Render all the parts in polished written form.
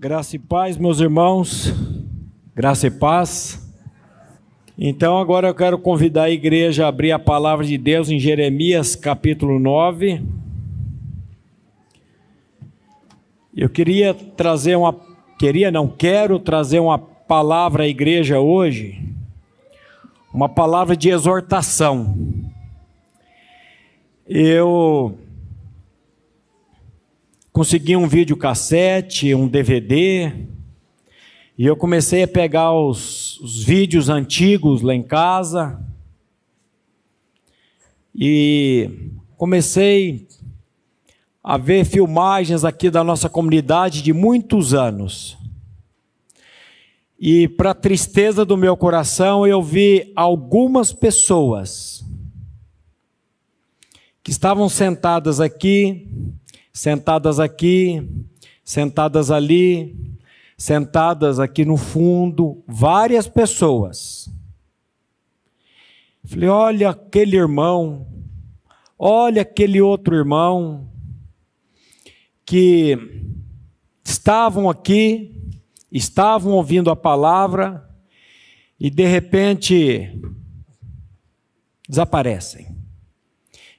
Graça e paz, meus irmãos, graça e paz. Então agora eu quero convidar a igreja a abrir a palavra de Deus em Jeremias capítulo 9. Eu quero trazer uma palavra à igreja hoje, uma palavra de exortação. Eu consegui um videocassete, um DVD, e eu comecei a pegar os vídeos antigos lá em casa, e comecei a ver filmagens aqui da nossa comunidade de muitos anos. E para tristeza do meu coração, eu vi algumas pessoas que estavam sentadas aqui, sentadas ali, sentadas aqui no fundo, várias pessoas. Falei, olha aquele irmão, olha aquele outro irmão, que estavam aqui, estavam ouvindo a palavra, e de repente desaparecem.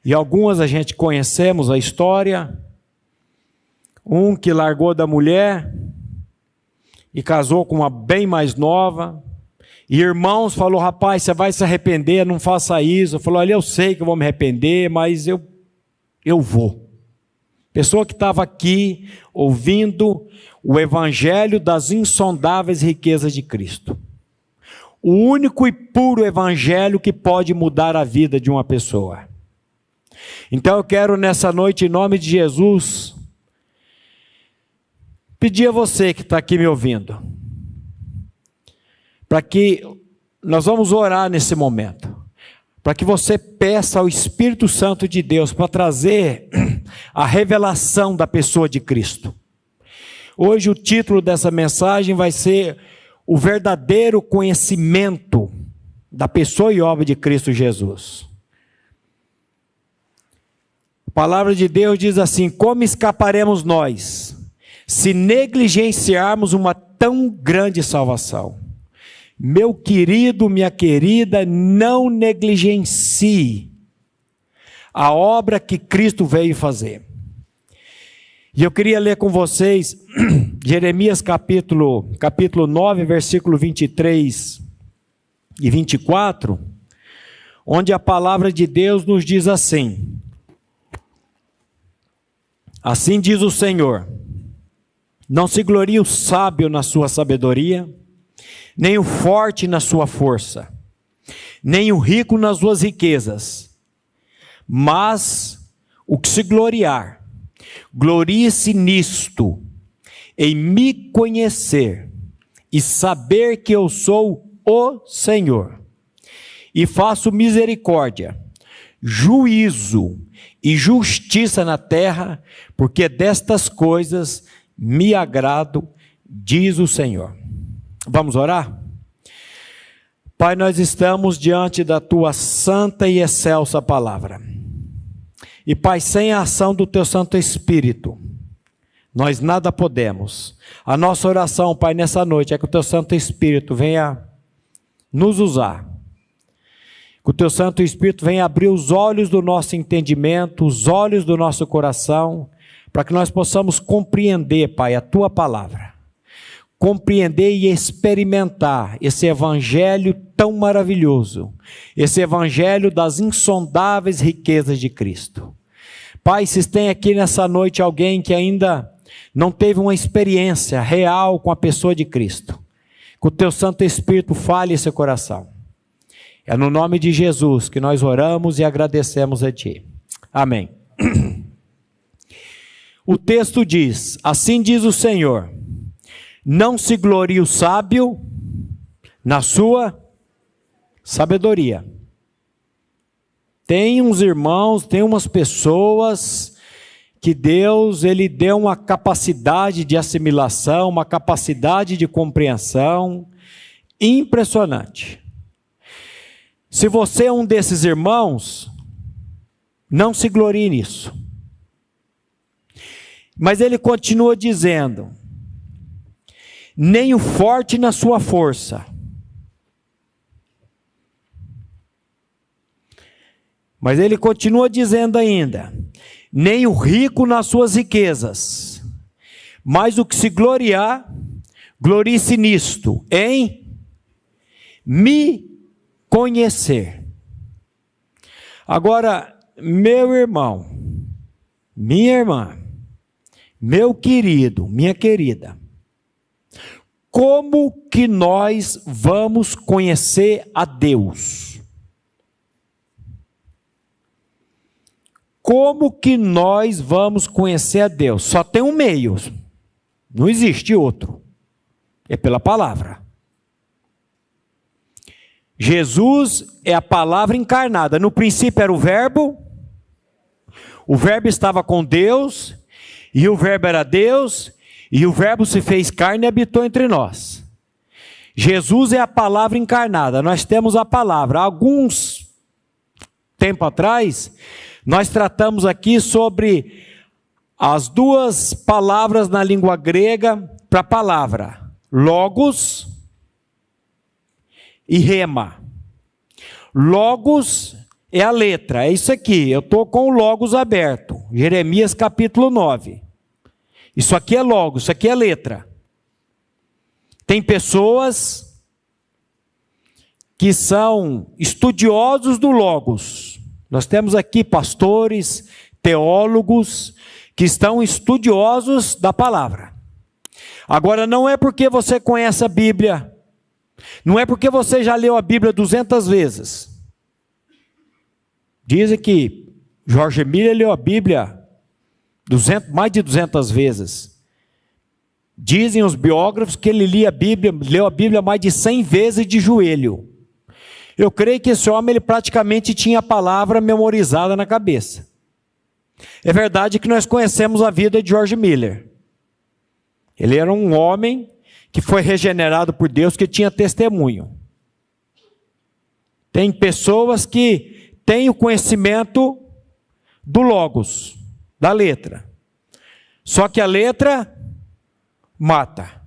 E algumas a gente conhecemos a história. Um que largou da mulher e casou com uma bem mais nova. E irmãos falou, rapaz, você vai se arrepender, não faça isso. Eu falei, olha, eu sei que eu vou me arrepender, mas eu vou. Pessoa que estava aqui ouvindo o evangelho das insondáveis riquezas de Cristo. O único e puro evangelho que pode mudar a vida de uma pessoa. Então eu quero nessa noite, em nome de Jesus, pedir a você que está aqui me ouvindo, para que nós vamos orar nesse momento, para que você peça ao Espírito Santo de Deus para trazer a revelação da pessoa de Cristo. Hoje o título dessa mensagem vai ser o verdadeiro conhecimento da pessoa e obra de Cristo Jesus. A palavra de Deus diz assim: como escaparemos nós se negligenciarmos uma tão grande salvação? Meu querido, minha querida, não negligencie a obra que Cristo veio fazer. E eu queria ler com vocês Jeremias capítulo 9, versículo 23 e 24, onde a palavra de Deus nos diz assim: assim diz o Senhor, não se glorie o sábio na sua sabedoria, nem o forte na sua força, nem o rico nas suas riquezas, mas o que se gloriar, glorie-se nisto, em me conhecer e saber que eu sou o Senhor, e faço misericórdia, juízo e justiça na terra, porque destas coisas me agrado, diz o Senhor. Vamos orar? Pai, nós estamos diante da Tua santa e excelsa palavra. E Pai, sem a ação do Teu Santo Espírito, nós nada podemos. A nossa oração, Pai, nessa noite é que o Teu Santo Espírito venha nos usar. Que o Teu Santo Espírito venha abrir os olhos do nosso entendimento, os olhos do nosso coração, para que nós possamos compreender, Pai, a Tua palavra. Compreender e experimentar esse evangelho tão maravilhoso, esse evangelho das insondáveis riquezas de Cristo. Pai, se tem aqui nessa noite alguém que ainda não teve uma experiência real com a pessoa de Cristo, que o Teu Santo Espírito fale esse coração. É no nome de Jesus que nós oramos e agradecemos a Ti. Amém. O texto diz, assim diz o Senhor, não se glorie o sábio na sua sabedoria. Tem uns irmãos, tem umas pessoas que Deus, Ele deu uma capacidade de assimilação, uma capacidade de compreensão impressionante. Se você é um desses irmãos, não se glorie nisso. Mas ele continua dizendo, nem o forte na sua força. Mas ele continua dizendo ainda, nem o rico nas suas riquezas, mas o que se gloriar, glorie-se nisto, em me conhecer. Agora, meu irmão, minha irmã, meu querido, minha querida, como que nós vamos conhecer a Deus? Como que nós vamos conhecer a Deus? Só tem um meio, não existe outro, é pela palavra. Jesus é a palavra encarnada, no princípio era o verbo estava com Deus, e o verbo era Deus, e o verbo se fez carne e habitou entre nós. Jesus é a palavra encarnada, nós temos a palavra. Há alguns tempo atrás, nós tratamos aqui sobre as duas palavras na língua grega para palavra, logos e rema. Logos é a letra, é isso aqui, eu estou com o logos aberto, Jeremias capítulo 9. Isso aqui é logos, isso aqui é letra. Tem pessoas que são estudiosos do logos. Nós temos aqui pastores, teólogos, que estão estudiosos da palavra. Agora, não é porque você conhece a Bíblia, não é porque você já leu a Bíblia 200 vezes. Dizem que Jorge Miller leu a Bíblia mais de 200 vezes. Dizem os biógrafos que ele leu a Bíblia mais de 100 vezes de joelho. Eu creio que esse homem ele praticamente tinha a palavra memorizada na cabeça. É verdade que nós conhecemos a vida de George Miller. Ele era um homem que foi regenerado por Deus, que tinha testemunho. Tem pessoas que têm o conhecimento do logos, da letra. Só que a letra mata,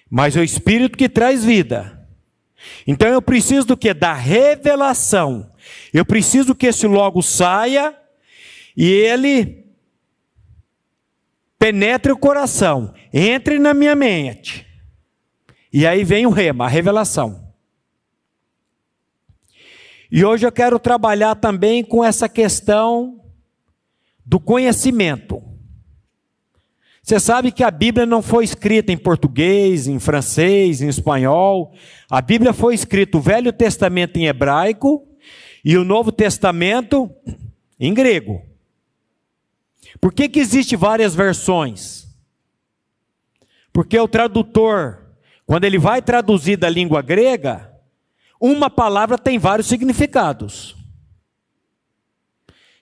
mas é o Espírito que traz vida. Então eu preciso do quê? Da revelação. Eu preciso que esse logo saia e ele penetre o coração, entre na minha mente. E aí vem o rema, a revelação. E hoje eu quero trabalhar também com essa questão do conhecimento. Você sabe que a Bíblia não foi escrita em português, em francês, em espanhol. A Bíblia foi escrita o Velho Testamento em hebraico e o Novo Testamento em grego. Por que existe várias versões? Porque o tradutor, quando ele vai traduzir da língua grega, uma palavra tem vários significados.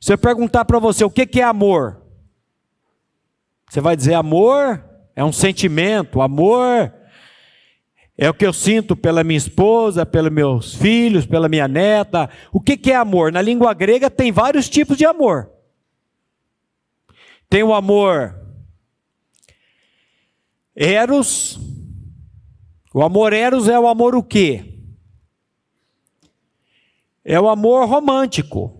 Se eu perguntar para você o que é amor, você vai dizer amor é um sentimento, amor é o que eu sinto pela minha esposa, pelos meus filhos, pela minha neta. O que é amor? Na língua grega tem vários tipos de amor. Tem o amor eros. O amor eros é o amor o quê? É o amor romântico.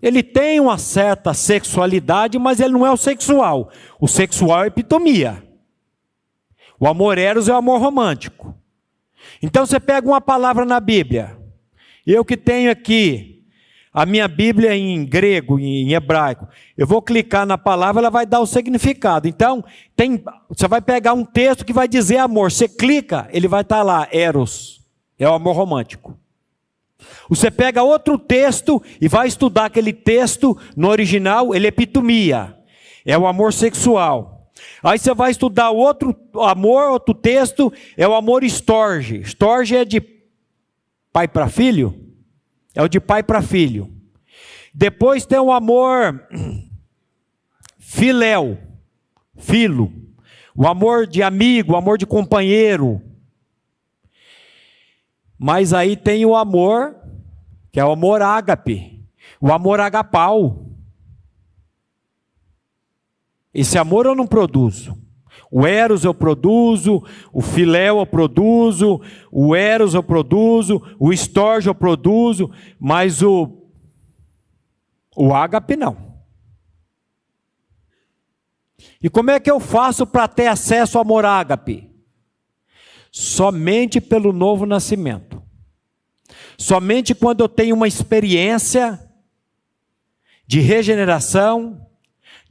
Ele tem uma certa sexualidade, mas ele não é o sexual. O sexual é a epitomia. O amor eros é o amor romântico. Então você pega uma palavra na Bíblia. Eu que tenho aqui a minha Bíblia em grego, em hebraico. Eu vou clicar na palavra, ela vai dar o significado. Então, você vai pegar um texto que vai dizer amor. Você clica, ele vai estar lá, eros. É o amor romântico. Você pega outro texto e vai estudar aquele texto no original, ele é epitomia, é o amor sexual. Aí você vai estudar outro amor, outro texto, é o amor storge. Storge é de pai para filho, é o de pai para filho. Depois tem o amor filéu, filo, o amor de amigo, o amor de companheiro. Mas aí tem o amor, que é o amor ágape, o amor agapau. Esse amor eu não produzo. O eros eu produzo, o filéu eu produzo, o eros eu produzo, o estorge eu produzo, mas o ágape não. E como é que eu faço para ter acesso ao amor ágape? Somente pelo novo nascimento. Somente quando eu tenho uma experiência de regeneração,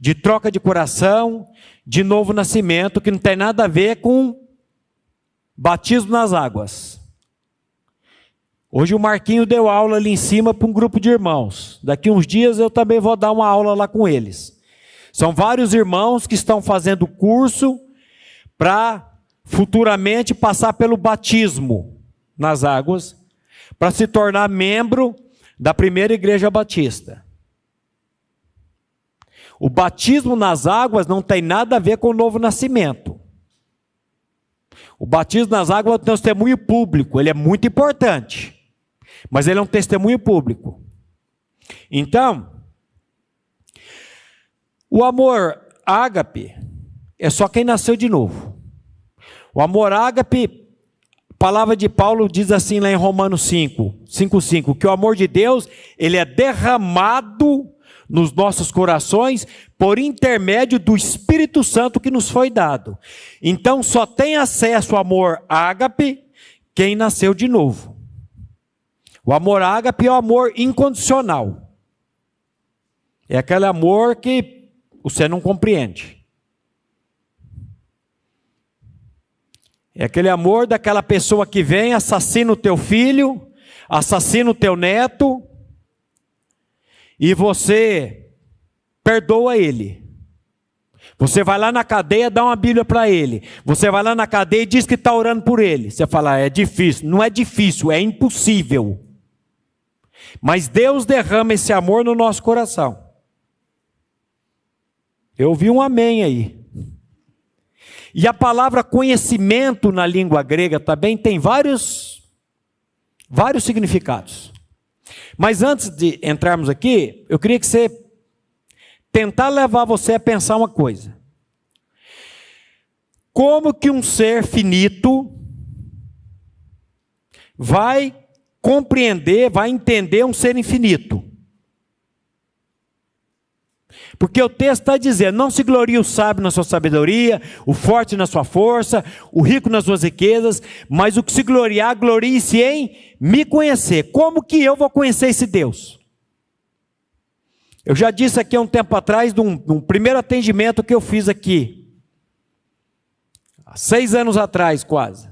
de troca de coração, de novo nascimento, que não tem nada a ver com batismo nas águas. Hoje o Marquinho deu aula ali em cima para um grupo de irmãos. Daqui uns dias eu também vou dar uma aula lá com eles. São vários irmãos que estão fazendo curso para futuramente passar pelo batismo nas águas, para se tornar membro da primeira igreja batista. O batismo nas águas não tem nada a ver com o novo nascimento. O batismo nas águas é um testemunho público, ele é muito importante, mas ele é um testemunho público. Então, o amor ágape é só quem nasceu de novo. O amor ágape, a palavra de Paulo diz assim lá em Romanos 5:5, que o amor de Deus, ele é derramado nos nossos corações por intermédio do Espírito Santo que nos foi dado. Então só tem acesso ao amor ágape quem nasceu de novo. O amor ágape é o amor incondicional. É aquele amor que você não compreende. É aquele amor daquela pessoa que vem, assassina o teu filho, assassina o teu neto, e você perdoa ele. Você vai lá na cadeia, dá uma Bíblia para ele. Você vai lá na cadeia e diz que está orando por ele. Você fala, é difícil. Não é difícil, é impossível. Mas Deus derrama esse amor no nosso coração. Eu ouvi um amém aí. E a palavra conhecimento na língua grega também tem vários significados. Mas antes de entrarmos aqui, eu queria que você tentar levar você a pensar uma coisa. Como que um ser finito vai compreender, vai entender um ser infinito? Porque o texto está dizendo, não se glorie o sábio na sua sabedoria, o forte na sua força, o rico nas suas riquezas, mas o que se gloriar, glorie-se em me conhecer. Como que eu vou conhecer esse Deus? Eu já disse aqui há um tempo atrás, num primeiro atendimento que eu fiz aqui, há 6 anos atrás quase,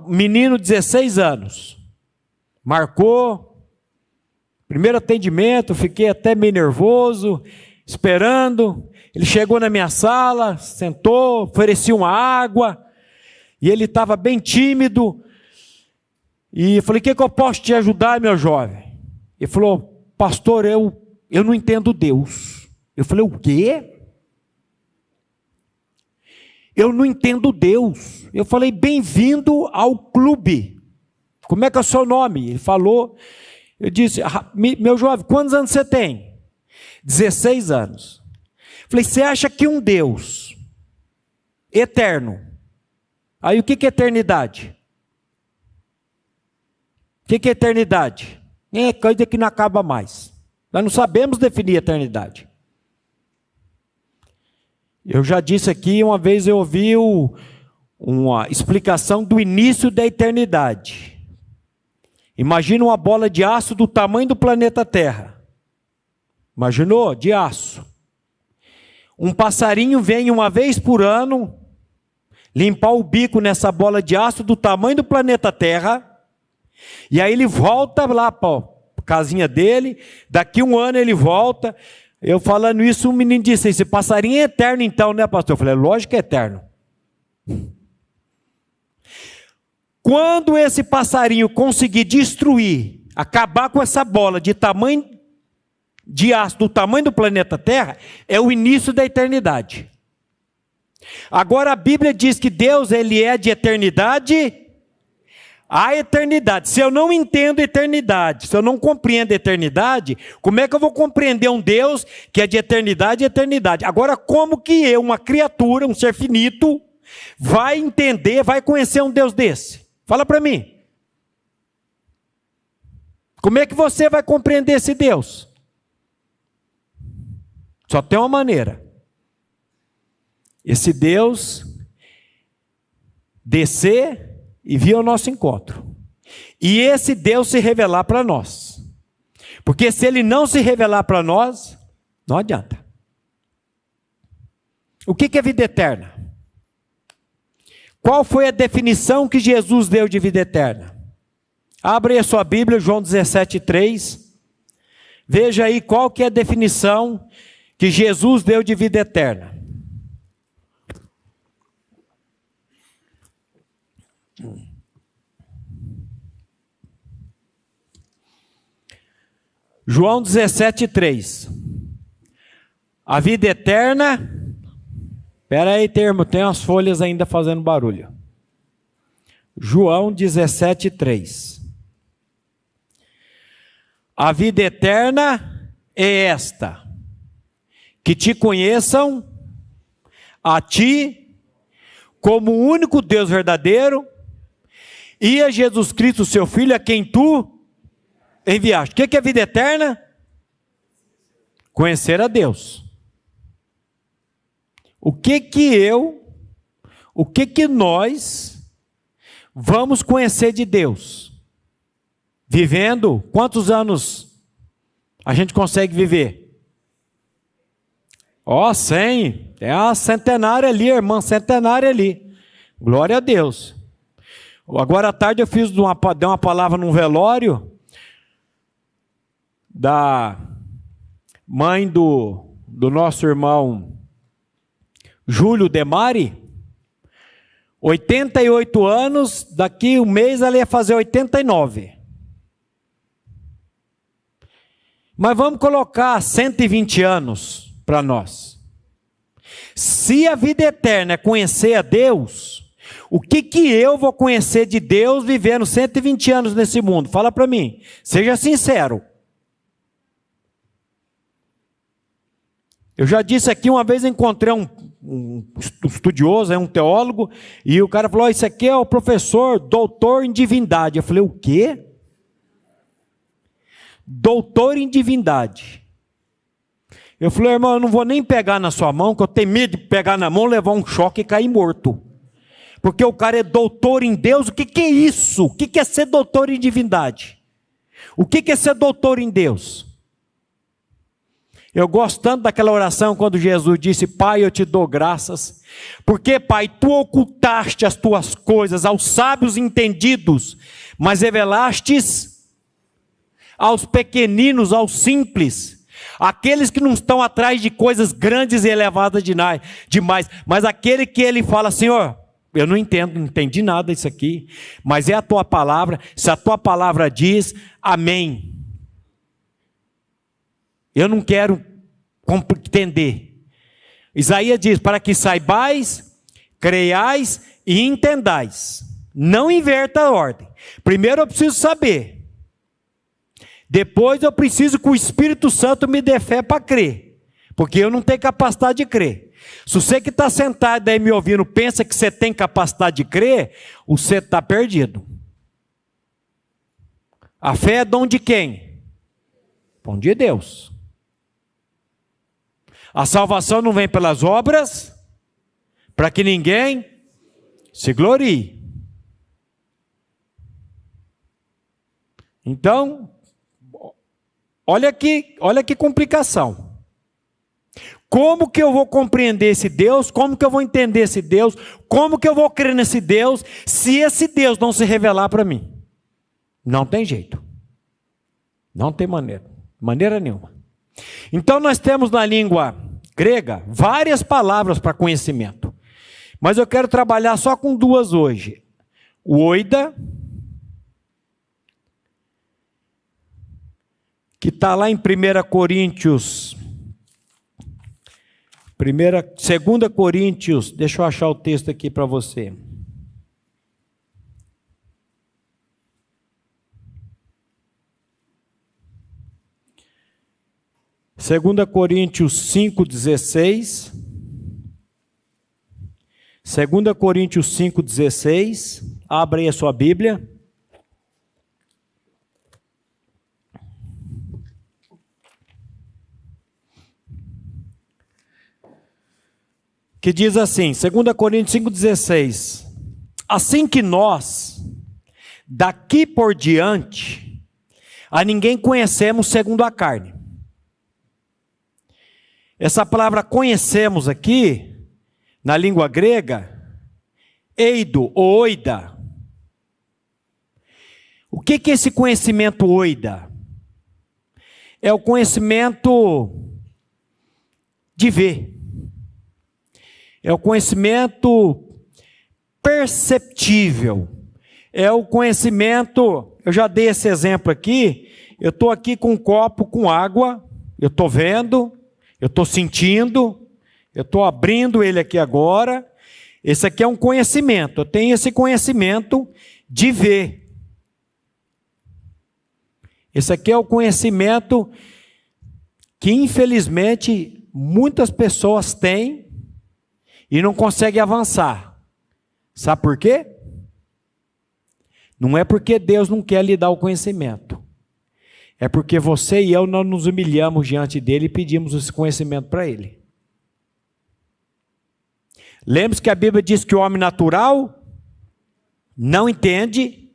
menino de 16 anos, marcou, primeiro atendimento, fiquei até meio nervoso, esperando. Ele chegou na minha sala, sentou, ofereci uma água, e ele estava bem tímido. E eu falei, o que eu posso te ajudar, meu jovem? Ele falou, pastor, eu não entendo Deus. Eu falei, o quê? Eu não entendo Deus. Eu falei, bem-vindo ao clube. Como é que é o seu nome? Ele falou... Eu disse, meu jovem, quantos anos você tem? 16 anos. Falei, você acha que um Deus eterno, aí o que é eternidade? O que é eternidade? É coisa que não acaba mais. Nós não sabemos definir eternidade. Eu já disse aqui, uma vez eu ouvi uma explicação do início da eternidade. Imagina uma bola de aço do tamanho do planeta Terra. Imaginou? De aço. Um passarinho vem uma vez por ano limpar o bico nessa bola de aço do tamanho do planeta Terra. E aí ele volta lá para a casinha dele. Daqui um ano ele volta. Eu falando isso, um menino disse, esse passarinho é eterno então, né, pastor? Eu falei, lógico que é eterno. Quando esse passarinho conseguir destruir, acabar com essa bola de tamanho de aço do tamanho do planeta Terra, é o início da eternidade. Agora a Bíblia diz que Deus, ele é de eternidade A eternidade. Se eu não entendo eternidade, se eu não compreendo eternidade, como é que eu vou compreender um Deus que é de eternidade e eternidade? Agora, como que eu, uma criatura, um ser finito, vai entender, vai conhecer um Deus desse? Fala para mim. Como é que você vai compreender esse Deus? Só tem uma maneira. Esse Deus descer e vir ao nosso encontro. E esse Deus se revelar para nós. Porque se ele não se revelar para nós, não adianta. O que é vida eterna? Qual foi a definição que Jesus deu de vida eterna? Abre a sua Bíblia, João 17:3. Veja aí qual que é a definição que Jesus deu de vida eterna. João 17:3. A vida eterna. Espera aí, tem umas folhas ainda fazendo barulho. João 17:3. A vida eterna é esta: que te conheçam a ti como o único Deus verdadeiro e a Jesus Cristo, seu Filho, a quem tu enviaste. O que é vida eterna? Conhecer a Deus. O que nós vamos conhecer de Deus? Vivendo, quantos anos a gente consegue viver? 100. Tem a centenária ali, a irmã centenária ali. Glória a Deus. Agora à tarde eu dei uma palavra num velório da mãe do nosso irmão Júlio Demari. 88 anos, daqui um mês ela ia fazer 89. Mas vamos colocar 120 anos para nós. Se a vida eterna é conhecer a Deus, o que eu vou conhecer de Deus vivendo 120 anos nesse mundo? Fala para mim, seja sincero. Eu já disse aqui, uma vez eu encontrei um estudioso, um teólogo, e o cara falou, isso aqui é o professor, doutor em divindade. Eu falei, o quê? Doutor em divindade. Eu falei, irmão, eu não vou nem pegar na sua mão, que eu tenho medo de pegar na mão, levar um choque e cair morto. Porque o cara é doutor em Deus. O que é isso? O que é ser doutor em divindade? O que é ser doutor em Deus? Eu gosto tanto daquela oração quando Jesus disse, Pai, eu te dou graças, porque, Pai, tu ocultaste as tuas coisas aos sábios entendidos, mas revelastes aos pequeninos, aos simples, aqueles que não estão atrás de coisas grandes e elevadas demais, mas aquele que ele fala, Senhor, eu não entendi nada disso aqui, mas é a tua palavra, se a tua palavra diz, amém. Eu não quero entender. Isaías diz, para que saibais, creiais e entendais. Não inverta a ordem. Primeiro eu preciso saber. Depois eu preciso que o Espírito Santo me dê fé para crer. Porque eu não tenho capacidade de crer. Se você que está sentado aí me ouvindo pensa que você tem capacidade de crer, você está perdido. A fé é dom de quem? Dom de Deus. A salvação não vem pelas obras, para que ninguém se glorie. Então, olha que complicação. Como que eu vou compreender esse Deus? Como que eu vou entender esse Deus? Como que eu vou crer nesse Deus, se esse Deus não se revelar para mim? Não tem jeito. Não tem maneira nenhuma. Então nós temos na língua grega várias palavras para conhecimento. Mas eu quero trabalhar só com duas hoje. O oida, que está lá em 1 Coríntios, 2 Coríntios, deixa eu achar o texto aqui para você. 2 Coríntios 5,16. 2 Coríntios 5,16. Abra aí a sua Bíblia. Que diz assim, 2 Coríntios 5,16. Assim que nós, daqui por diante, a ninguém conhecemos segundo a carne. Essa palavra conhecemos aqui, na língua grega, eido ou oida. O que é esse conhecimento oida? É o conhecimento de ver. É o conhecimento perceptível. É o conhecimento, eu já dei esse exemplo aqui, eu estou aqui com um copo com água, eu estou vendo, eu estou sentindo, eu estou abrindo ele aqui agora. Esse aqui é um conhecimento, eu tenho esse conhecimento de ver. Esse aqui é o conhecimento que infelizmente muitas pessoas têm e não conseguem avançar. Sabe por quê? Não é porque Deus não quer lhe dar o conhecimento. É porque você e eu não nos humilhamos diante dele e pedimos esse conhecimento para ele. Lembre-se que a Bíblia diz que o homem natural não entende,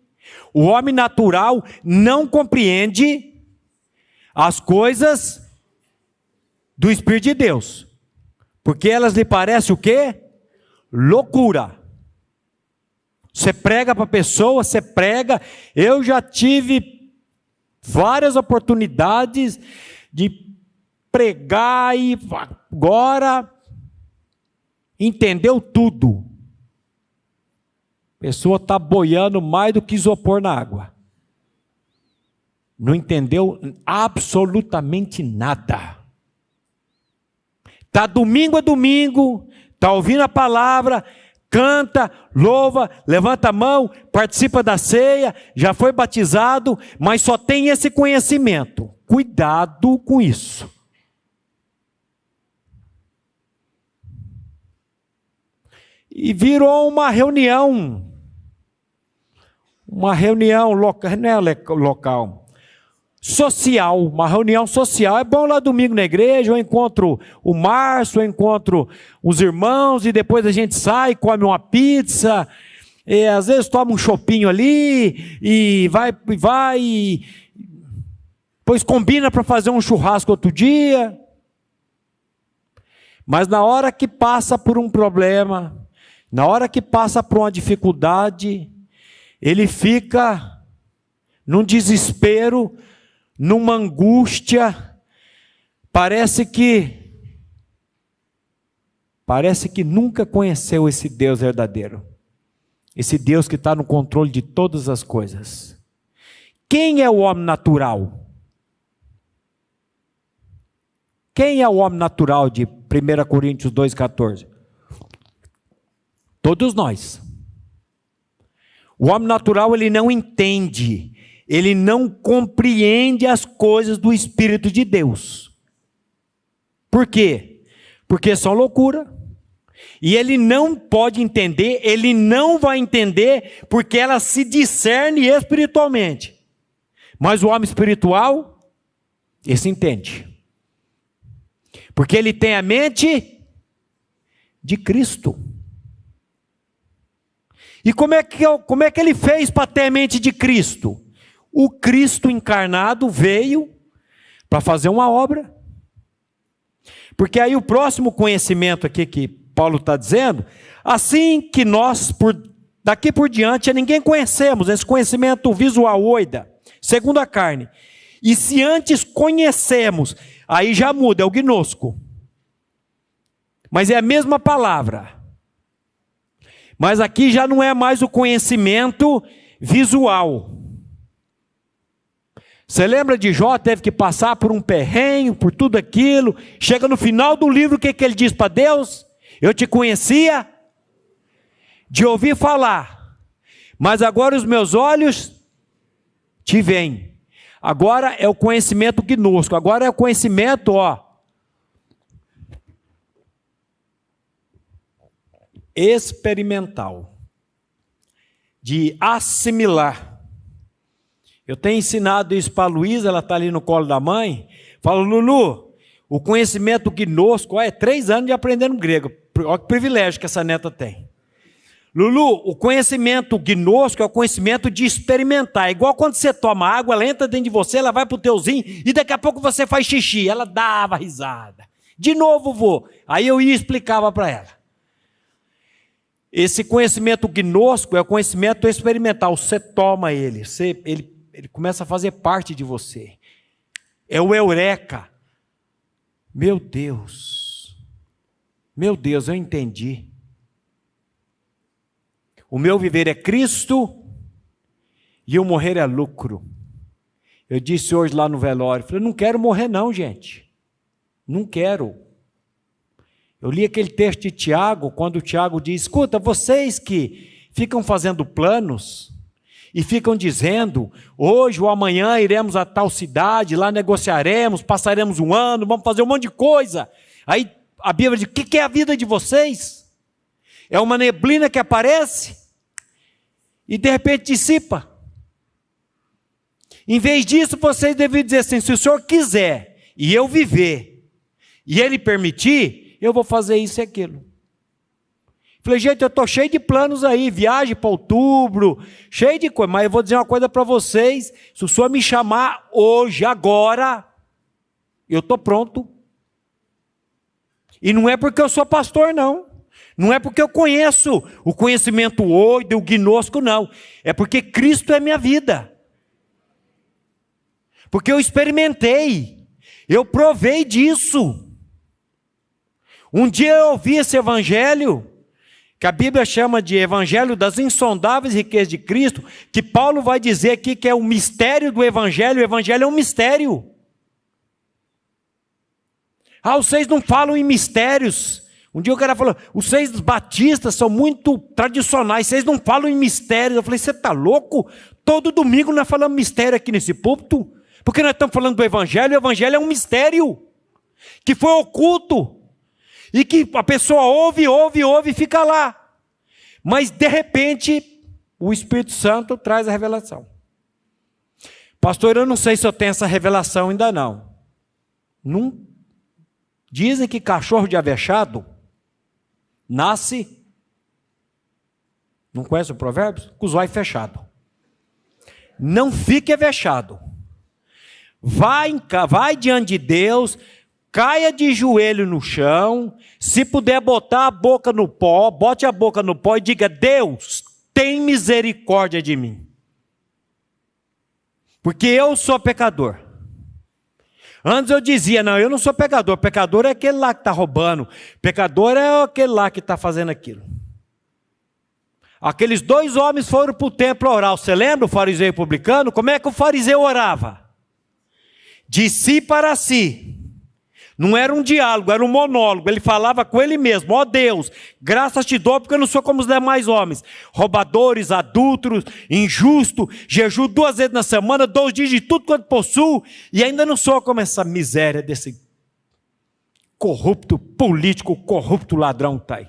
o homem natural não compreende as coisas do Espírito de Deus. Porque elas lhe parecem o quê? Loucura. Você prega para a pessoa, você prega. Eu já tive várias oportunidades de pregar e agora entendeu tudo. A pessoa está boiando mais do que isopor na água. Não entendeu absolutamente nada. Está domingo a domingo, está ouvindo a palavra, canta, louva, levanta a mão, participa da ceia, já foi batizado, mas só tem esse conhecimento. Cuidado com isso. E virou uma reunião local, não é local, social, uma reunião social. É bom lá domingo na igreja, eu encontro o Márcio, eu encontro os irmãos, e depois a gente sai, come uma pizza, e às vezes toma um chopinho ali, e depois combina para fazer um churrasco outro dia. Mas na hora que passa por um problema, na hora que passa por uma dificuldade, ele fica num desespero, numa angústia, parece que nunca conheceu esse Deus verdadeiro, esse Deus que está no controle de todas as coisas. Quem é o homem natural? Quem é o homem natural de 1 Coríntios 2,14? Todos nós. O homem natural, ele não entende, ele não compreende as coisas do Espírito de Deus. Por quê? Porque são loucura. E ele não pode entender, ele não vai entender, porque ela se discerne espiritualmente. Mas o homem espiritual, esse entende. Porque ele tem a mente de Cristo. E como é que ele fez para ter a mente de Cristo? O Cristo encarnado veio para fazer uma obra. Porque aí o próximo conhecimento aqui que Paulo está dizendo, assim que nós, daqui por diante, ninguém conhecemos, esse conhecimento visual oida, segundo a carne. E se antes conhecemos, aí já muda, é o gnosco. Mas é a mesma palavra. Mas aqui já não é mais o conhecimento visual. Você lembra de Jó? Teve que passar por um perrengue, por tudo aquilo. Chega no final do livro, o que ele diz para Deus? Eu te conhecia de ouvir falar, mas agora os meus olhos te veem. Agora é o conhecimento gnosco. Agora é o conhecimento, experimental, de assimilar. Eu tenho ensinado isso para a Luísa, ela está ali no colo da mãe. Falo, Lulu, o conhecimento gnosco, é 3 anos de aprendendo grego. Olha que privilégio que essa neta tem. Lulu, o conhecimento gnosco é o conhecimento de experimentar. É igual quando você toma água, ela entra dentro de você, ela vai para o teuzinho e daqui a pouco você faz xixi. Ela dava risada. De novo vou. Aí eu ia e explicava para ela. Esse conhecimento gnosco é o conhecimento experimental. Você toma ele, ele começa a fazer parte de você. É o eureka. Meu Deus, eu entendi. O meu viver é Cristo e o morrer é lucro. Eu disse hoje lá no velório, falei, não quero morrer não, gente. Não quero. Eu li aquele texto de Tiago, quando o Tiago diz, escuta, vocês que ficam fazendo planos e ficam dizendo, hoje ou amanhã iremos a tal cidade, lá negociaremos, passaremos um ano, vamos fazer um monte de coisa. Aí a Bíblia diz, o que é a vida de vocês? É uma neblina que aparece e de repente dissipa. Em vez disso, vocês devem dizer assim, se o Senhor quiser e eu viver e Ele permitir, eu vou fazer isso e aquilo. Falei, gente, eu estou cheio de planos aí, viagem para outubro, cheio de coisa, mas eu vou dizer uma coisa para vocês, se o Senhor me chamar hoje, agora, eu estou pronto. E não é porque eu sou pastor, não. Não é porque eu conheço o conhecimento hoje, o gnosco, não. É porque Cristo é minha vida. Porque eu experimentei, eu provei disso. Um dia eu ouvi esse evangelho, que a Bíblia chama de evangelho das insondáveis riquezas de Cristo, que Paulo vai dizer aqui que é o mistério do evangelho. O evangelho é um mistério. Vocês não falam em mistérios. Um dia o cara falou, vocês batistas são muito tradicionais, vocês não falam em mistérios. Eu falei, você está louco? Todo domingo nós falamos mistério aqui nesse púlpito, porque nós estamos falando do evangelho. O evangelho é um mistério, que foi oculto, e que a pessoa ouve e fica lá. Mas de repente, o Espírito Santo traz a revelação. Pastor, eu não sei se eu tenho essa revelação ainda não. Dizem que cachorro de avexado nasce, não conhece o provérbio? Com os olhos fechados. Não fique avexado. Vai diante de Deus, caia de joelho no chão, se puder botar a boca no pó, bote a boca no pó e diga, Deus, tem misericórdia de mim. Porque eu sou pecador. Antes eu dizia, não, eu não sou pecador. Pecador é aquele lá que está roubando. Pecador é aquele lá que está fazendo aquilo. Aqueles 2 homens foram para o templo orar. Você lembra o fariseu e o publicano? Como é que o fariseu orava? De si para si. Não era um diálogo, era um monólogo. Ele falava com ele mesmo. Ó Deus, graças te dou porque eu não sou como os demais homens. Roubadores, adúlteros, injusto, jejum 2 vezes na semana, 2 dias de tudo quanto possuo. E ainda não sou como essa miséria desse corrupto político, corrupto ladrão está aí.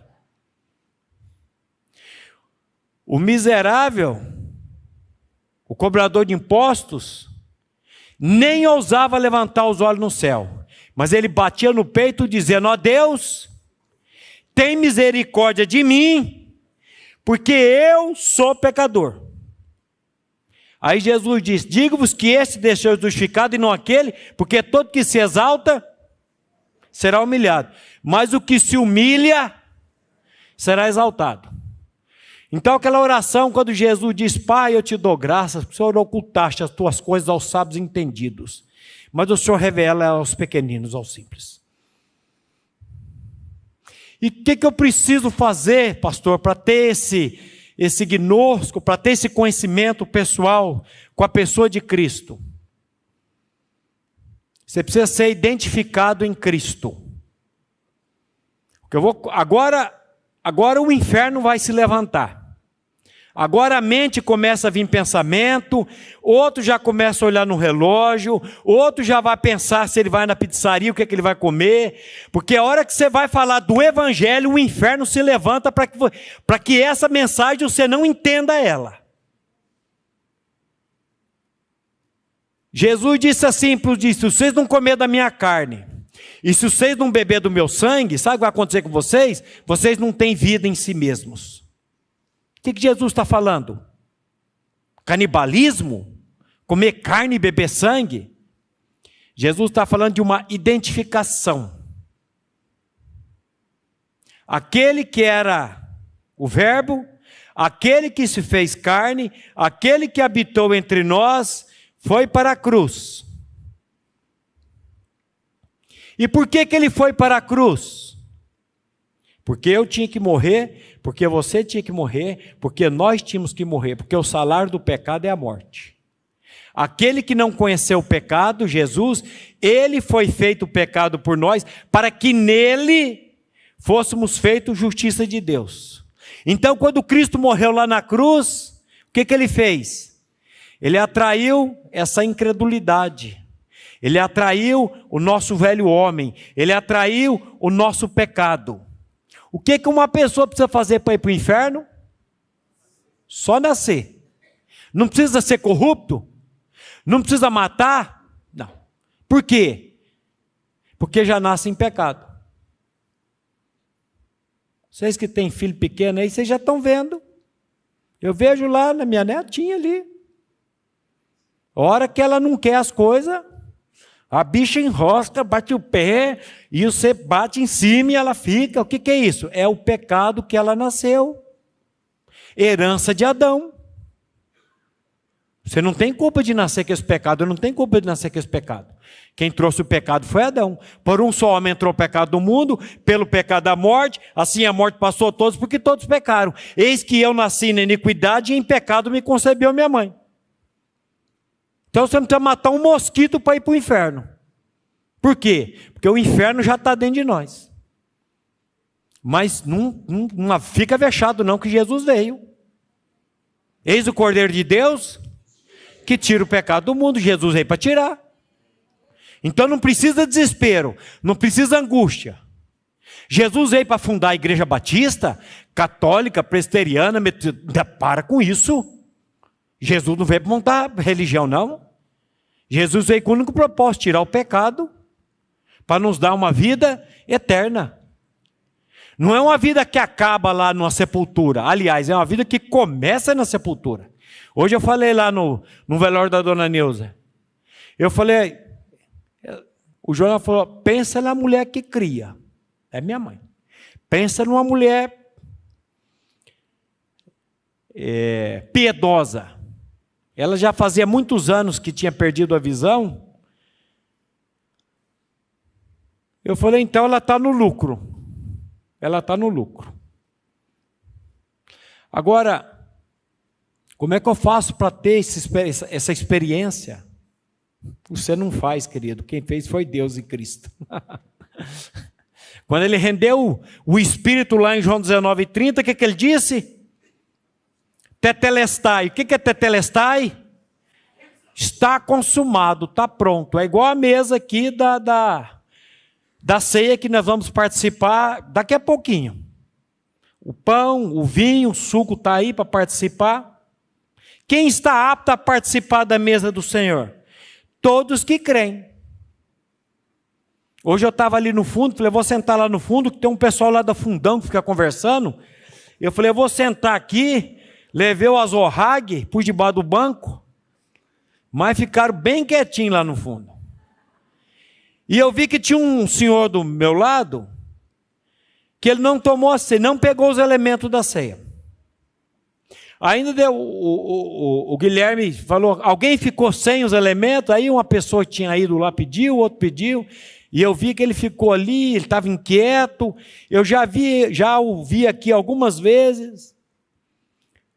O miserável, o cobrador de impostos, nem ousava levantar os olhos no céu. Mas ele batia no peito dizendo, ó Deus, tem misericórdia de mim, porque eu sou pecador. Aí Jesus diz, digo-vos que este deixou justificado e não aquele, porque todo que se exalta será humilhado, mas o que se humilha será exaltado. Então aquela oração, quando Jesus diz, Pai, eu te dou graças, porque o Senhor ocultaste as tuas coisas aos sábios entendidos, mas o Senhor revela aos pequeninos, aos simples. E o que eu preciso fazer, pastor, para ter esse gnosco, para ter esse conhecimento pessoal com a pessoa de Cristo? Você precisa ser identificado em Cristo. Agora o inferno vai se levantar. Agora a mente começa a vir pensamento, outro já começa a olhar no relógio, outro já vai pensar se ele vai na pizzaria, o que é que ele vai comer, porque a hora que você vai falar do evangelho, o inferno se levanta para que essa mensagem você não entenda ela. Jesus disse assim para os discípulos: se vocês não comer da minha carne, e se vocês não beber do meu sangue, sabe o que vai acontecer com vocês? Vocês não têm vida em si mesmos. O que Jesus está falando? Canibalismo? Comer carne e beber sangue? Jesus está falando de uma identificação. Aquele que era o Verbo, aquele que se fez carne, aquele que habitou entre nós, foi para a cruz. E por que ele foi para a cruz? Porque eu tinha que morrer, porque você tinha que morrer, porque nós tínhamos que morrer, porque o salário do pecado é a morte. Aquele que não conheceu o pecado, Jesus, ele foi feito pecado por nós, para que nele fôssemos feitos justiça de Deus. Então, quando Cristo morreu lá na cruz, o que ele fez? Ele atraiu essa incredulidade. Ele atraiu o nosso velho homem. Ele atraiu o nosso pecado. O que uma pessoa precisa fazer para ir para o inferno? Só nascer. Não precisa ser corrupto? Não precisa matar? Não. Por quê? Porque já nasce em pecado. Vocês que têm filho pequeno aí, vocês já estão vendo. Eu vejo lá na minha netinha ali. A hora que ela não quer as coisas, a bicha enrosca, bate o pé, e você bate em cima e ela fica. O que é isso? É o pecado que ela nasceu. Herança de Adão. Você não tem culpa de nascer com esse pecado, eu não tenho culpa de nascer com esse pecado. Quem trouxe o pecado foi Adão. Por um só homem entrou o pecado no mundo, pelo pecado da morte, assim a morte passou a todos, porque todos pecaram. Eis que eu nasci na iniquidade e em pecado me concebeu minha mãe. Então você não precisa matar um mosquito para ir para o inferno. Por quê? Porque o inferno já está dentro de nós. Mas não fica vexado não que Jesus veio. Eis o Cordeiro de Deus que tira o pecado do mundo. Jesus veio para tirar. Então não precisa desespero, não precisa angústia. Jesus veio para fundar a igreja batista, católica, presbiteriana, para com isso. Jesus não veio para montar religião, não. Jesus veio com o único propósito, tirar o pecado, para nos dar uma vida eterna. Não é uma vida que acaba lá numa sepultura. Aliás, é uma vida que começa na sepultura. Hoje eu falei lá no velório da dona Neuza. Eu falei, o Jonas falou, pensa na mulher que cria. É minha mãe. Pensa numa mulher piedosa. Ela já fazia muitos anos que tinha perdido a visão. Eu falei, então ela está no lucro. Ela está no lucro. Agora, como é que eu faço para ter essa experiência? Você não faz, querido. Quem fez foi Deus e Cristo. Quando ele rendeu o Espírito lá em João 19:30, o que ele disse? Tetelestai. O que é tetelestai? Está consumado, está pronto. É igual a mesa aqui da ceia que nós vamos participar daqui a pouquinho. O pão, o vinho, o suco está aí para participar. Quem está apto a participar da mesa do Senhor? Todos que creem. Hoje eu estava ali no fundo, falei, vou sentar lá no fundo, que tem um pessoal lá da fundão que fica conversando. Eu falei, eu vou sentar aqui. Levei o azorrague por debaixo do banco, mas ficaram bem quietinhos lá no fundo. E eu vi que tinha um senhor do meu lado, que ele não tomou a ceia, não pegou os elementos da ceia. Ainda deu, o Guilherme falou, alguém ficou sem os elementos, aí uma pessoa que tinha ido lá pediu, o outro pediu, e eu vi que ele ficou ali, ele estava inquieto, eu já o vi aqui algumas vezes.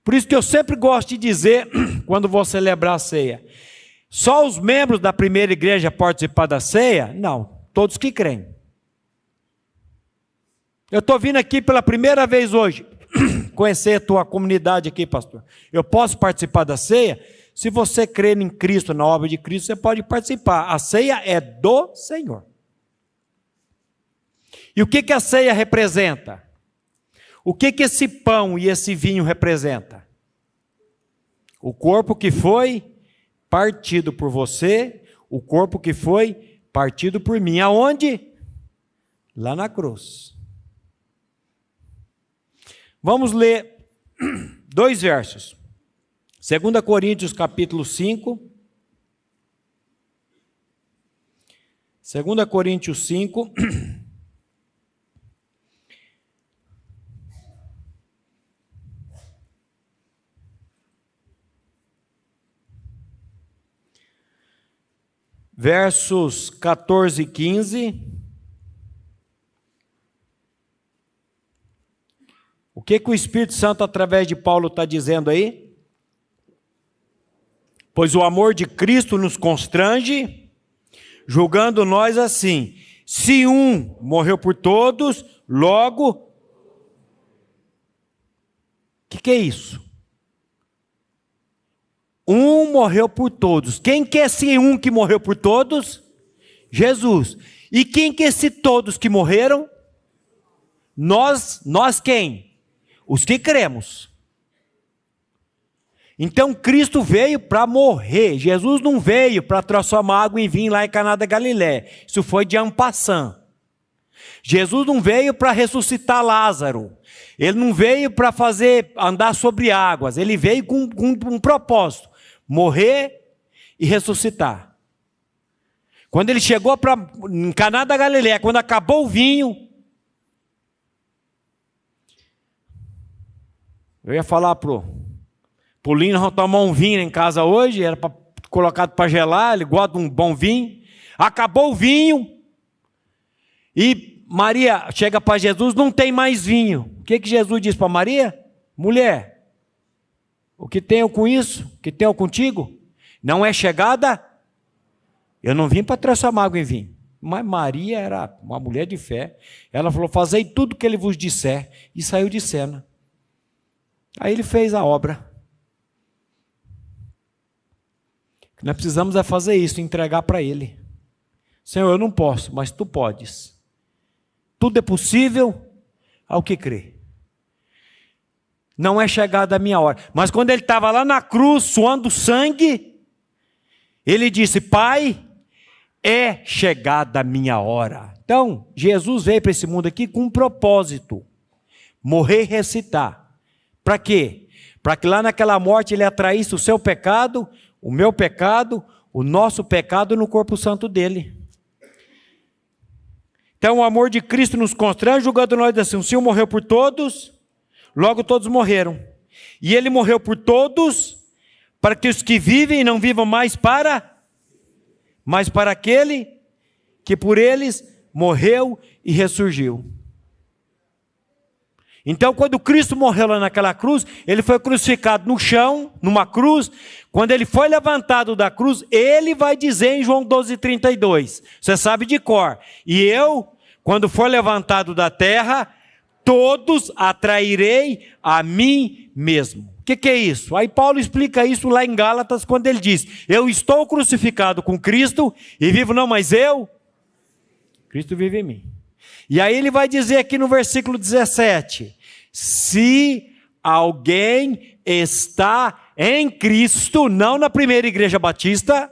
Por isso que eu sempre gosto de dizer, quando vou celebrar a ceia, só os membros da primeira igreja participar da ceia? Não, todos que creem. Eu estou vindo aqui pela primeira vez hoje, conhecer a tua comunidade aqui, pastor. Eu posso participar da ceia? Se você crer em Cristo, na obra de Cristo, você pode participar. A ceia é do Senhor. E o que a ceia representa? O que esse pão e esse vinho representam? O corpo que foi partido por você, o corpo que foi partido por mim. Aonde? Lá na cruz. Vamos ler 2 versos. 2 Coríntios capítulo 5. 2 Coríntios 5. Versos 14 e 15. O que o Espírito Santo, através de Paulo, está dizendo aí? Pois o amor de Cristo nos constrange, julgando nós assim: se um morreu por todos, logo... O que é isso? Um morreu por todos. Quem que é esse um que morreu por todos? Jesus. E quem que é esse todos que morreram? Nós quem? Os que cremos. Então Cristo veio para morrer. Jesus não veio para transformar água em vinho lá em Caná da Galiléia. Isso foi de en passant. Jesus não veio para ressuscitar Lázaro. Ele não veio para fazer andar sobre águas. Ele veio com um propósito: morrer e ressuscitar. Quando ele chegou em Caná da Galiléia, quando acabou o vinho, eu ia falar pro Lino, vamos tomar um vinho em casa hoje, era colocado para gelar, ele gosta de um bom vinho. Acabou o vinho, e Maria chega para Jesus, não tem mais vinho. O que Jesus diz para Maria? Mulher, o que tenho com isso? O que tenho contigo? Não é chegada? Eu não vim para transformar água em vinho. Mas Maria era uma mulher de fé. Ela falou: fazei tudo o que ele vos disser. E saiu de cena. Aí ele fez a obra. O que nós precisamos é fazer isso, entregar para ele. Senhor, eu não posso, mas tu podes. Tudo é possível ao que crê. Não é chegada a minha hora. Mas quando ele estava lá na cruz, suando sangue, ele disse: Pai, é chegada a minha hora. Então, Jesus veio para esse mundo aqui com um propósito: morrer e ressuscitar. Para quê? Para que lá naquela morte ele atraísse o seu pecado, o meu pecado, o nosso pecado no corpo santo dele. Então o amor de Cristo nos constrange, julgando nós assim: o Senhor morreu por todos, logo todos morreram. E ele morreu por todos, para que os que vivem não vivam mais mas para aquele que por eles morreu e ressurgiu. Então, quando Cristo morreu lá naquela cruz, ele foi crucificado no chão, numa cruz. Quando ele foi levantado da cruz, ele vai dizer em João 12:32, você sabe de cor: e eu, quando for levantado da terra, todos atrairei a mim mesmo. O que é isso? Aí Paulo explica isso lá em Gálatas, quando ele diz: eu estou crucificado com Cristo, e vivo não mais eu, Cristo vive em mim. E aí ele vai dizer aqui no versículo 17: se alguém está em Cristo, não na primeira igreja batista,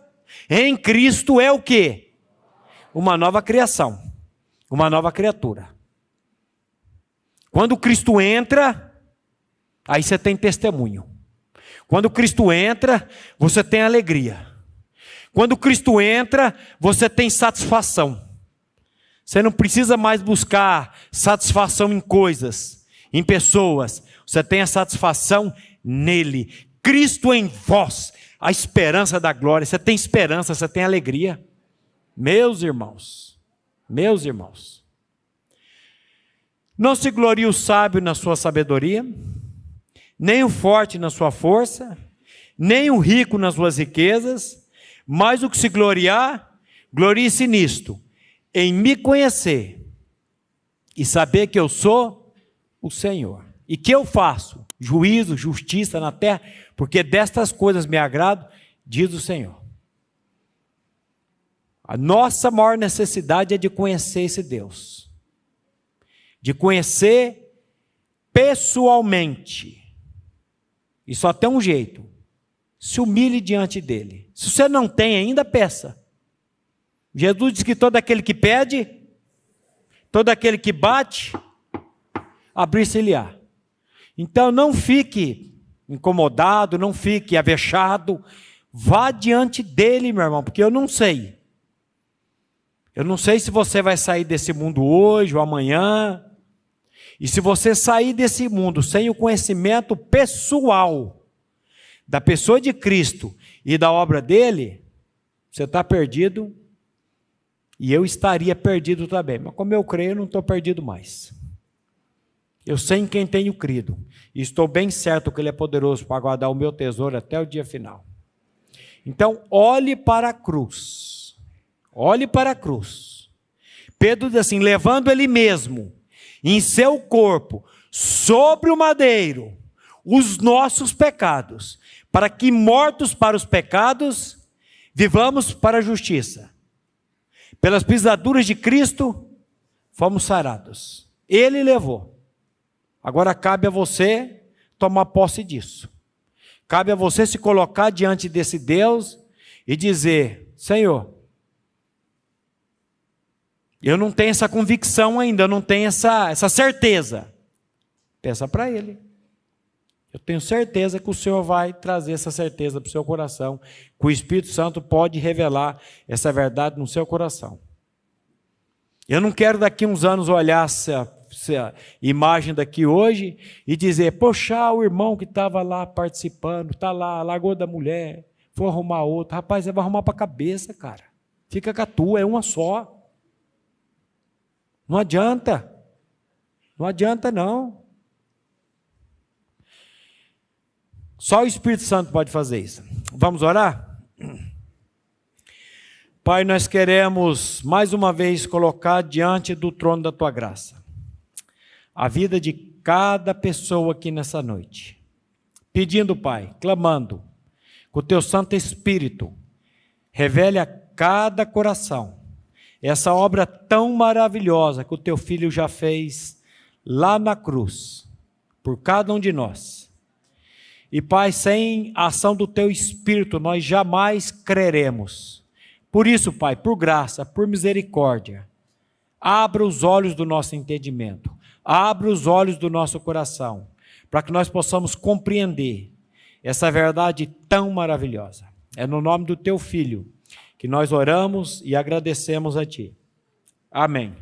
em Cristo é o quê? Uma nova criação, uma nova criatura. Quando Cristo entra, aí você tem testemunho. Quando Cristo entra, você tem alegria. Quando Cristo entra, você tem satisfação. Você não precisa mais buscar satisfação em coisas, em pessoas. Você tem a satisfação nele. Cristo em vós, a esperança da glória. Você tem esperança, você tem alegria. Meus irmãos, não se glorie o sábio na sua sabedoria, nem o forte na sua força, nem o rico nas suas riquezas, mas o que se gloriar, glorie-se nisto: em me conhecer e saber que eu sou o Senhor. E que eu faço? Juízo, justiça na terra, porque destas coisas me agrado, diz o Senhor. A nossa maior necessidade é de conhecer esse Deus. De conhecer pessoalmente. E só tem um jeito. Se humilhe diante dele. Se você não tem ainda, peça. Jesus diz que todo aquele que pede, todo aquele que bate, abrir-se-lhe-á. Então não fique incomodado, não fique avexado. Vá diante dele, meu irmão, porque eu não sei. Eu não sei se você vai sair desse mundo hoje ou amanhã. E se você sair desse mundo sem o conhecimento pessoal da pessoa de Cristo e da obra dele, você está perdido e eu estaria perdido também. Mas como eu creio, eu não estou perdido mais. Eu sei em quem tenho crido e estou bem certo que ele é poderoso para guardar o meu tesouro até o dia final. Então, olhe para a cruz. Olhe para a cruz. Pedro diz assim, levando ele mesmo em seu corpo, sobre o madeiro, os nossos pecados, para que mortos para os pecados, vivamos para a justiça. Pelas pisaduras de Cristo, fomos sarados. Ele levou. Agora cabe a você tomar posse disso. Cabe a você se colocar diante desse Deus e dizer, Senhor, eu não tenho essa convicção ainda, eu não tenho essa certeza. Peça para Ele. Eu tenho certeza que o Senhor vai trazer essa certeza para o seu coração, que o Espírito Santo pode revelar essa verdade no seu coração. Eu não quero daqui uns anos olhar essa imagem daqui hoje e dizer, poxa, o irmão que estava lá participando, está lá, largou da mulher, foi arrumar outra. Rapaz, você vai arrumar para a cabeça, cara. Fica com a tua, é uma só. Não adianta. Não adianta, não. Só o Espírito Santo pode fazer isso. Vamos orar? Pai, nós queremos mais uma vez colocar diante do trono da Tua graça a vida de cada pessoa aqui nessa noite. Pedindo, Pai, clamando, que o Teu Santo Espírito revele a cada coração essa obra tão maravilhosa que o Teu Filho já fez lá na cruz, por cada um de nós. E, Pai, sem a ação do Teu Espírito, nós jamais creremos. Por isso, Pai, por graça, por misericórdia, abra os olhos do nosso entendimento, abra os olhos do nosso coração, para que nós possamos compreender essa verdade tão maravilhosa. É no nome do Teu Filho que nós oramos e agradecemos a Ti. Amém.